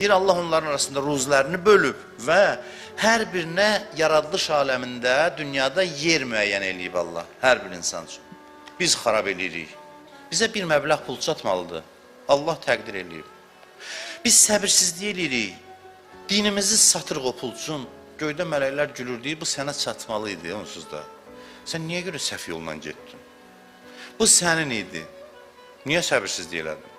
Bir Allah onların arasında ruzilərini bölüb və hər birinə yaradılış aləmində, dünyada yer müəyyən eləyib Allah, hər bir insan üçün. Biz xarab eləyirik. Bizə bir məbləğ pul çatmalıdır. Allah təqdir eləyib. Biz səbirsizlik eləyirik. Dinimizi satırıq o pul üçün. Göydə mələklər gülür deyir, bu sənə çatmalı idi, onsuz da. Sən niyə görə səhv yolla getdin? Bu sənin idi. Niyə səbirsizlik elədin?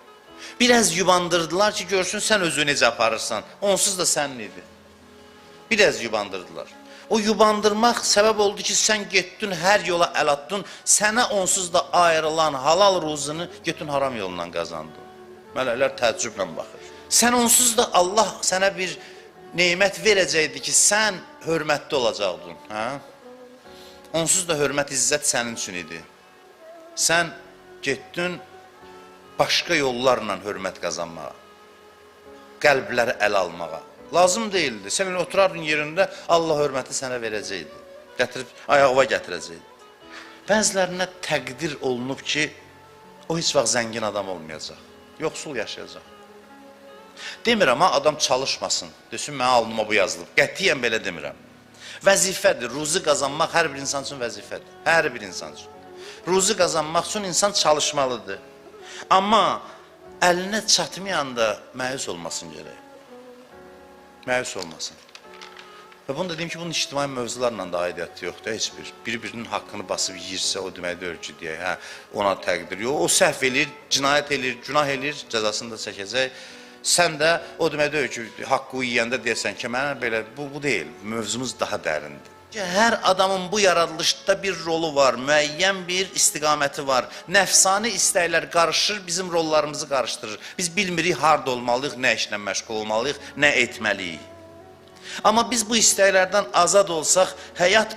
Biraz yubandırdılar ki, görsün sən özü necə aparırsan. Onsuz da sənin idi. Biraz yubandırdılar. O yubandırmaq səbəb oldu ki, sən getdin, hər yola əl atdın, sənə onsuz da ayrılan halal ruzunu getdin haram yolundan qazandın. Mələklər təəccüblə baxır. Sən onsuz da Allah sənə bir neymət verəcəkdi ki, sən hörmətli olacaqdın. Hə? Onsuz da hörmət, izzət sənin üçün idi. Sən getdin başqa yollarla hörmət qazanmağa, qəlbləri əl almağa. Lazım deyildi. Sən oturardın yerində, Allah hörməti sənə verəcəkdi. Gətirib, ayağıva gətirəcəkdi. Bəzilərinə təqdir olunub ki, o heç vaxt zəngin adam olmayacaq. Yoxsul yaşayacaq. Demirəm, ha, adam çalışmasın. Desin, mənə alnıma bu yazılıb. Qətiyyən belə demirəm. Vəzifədir. Ruzi qazanmaq hər bir insan üçün vəzifədir. Hər bir insan üçün. Ruzi qazanmaq üçün insan çalışmalıdır. Amma əlinə çatmayanda məyus olmasın gərək. Məyus olmasın. Və bunu da deyim ki, bunun ictimai mövzularla da aidiyyatı yoxdur, heç bir. Biri-birinin haqqını basıb yiyirsə, o deməkdir ki, deyək, hə, ona təqdir yox. O səhv eləyir, cinayət eləyir, günah eləyir, cəzasını da çəkəcək. Sən də o deməkdir ki, haqqı yiyəndə deyəsən ki, mənə belə, bu deyil, mövzumuz daha dərindir. Hər adamın bu yaradılışda bir rolu var, müəyyən bir istiqaməti var. Nəfsani istəklər qarışır, bizim rollarımızı qarışdırır. Biz bilmirik, harada olmalıyıq, nə işlə məşğul olmalıyıq, nə etməliyik. Amma biz bu istəklərdən azad olsaq, həyat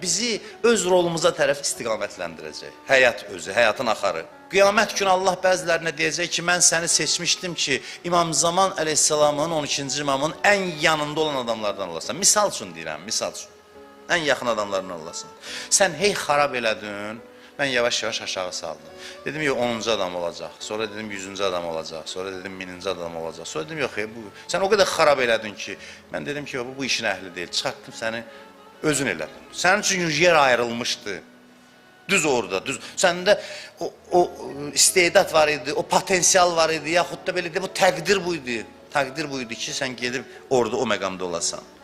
bizi öz rolumuza tərəf istiqamətləndirəcək. Həyat özü, həyatın axarı. Qiyamət günü Allah bəzilərinə deyəcək ki, mən səni seçmişdim ki, İmam Zaman əleyhissalamın, 12-ci imamın ən yanında olan adamlardan olasan. Misal üçün deyirəm, misal üçün. Ən yaxın adamlarından olasın. Sən hey xarab elədin, mən yavaş-yavaş aşağı saldım. Dedim, yox, 10-cu adam olacaq, sonra dedim, 100-cü adam olacaq, sonra dedim, 1000-ci adam olacaq, sonra dedim, yox, sən o qədər xarab elədin ki, mən dedim ki, bu işin əhli deyil, çıxartdım səni, özün elədin. Sənin üçün yer ayrılmışdı, düz orada, düz. Səndə o istedad var idi, o potensial var idi, yaxud da belə deyil, bu təqdir buydu. Təqdir buydu ki, sən gedib orada o məqamda olasan.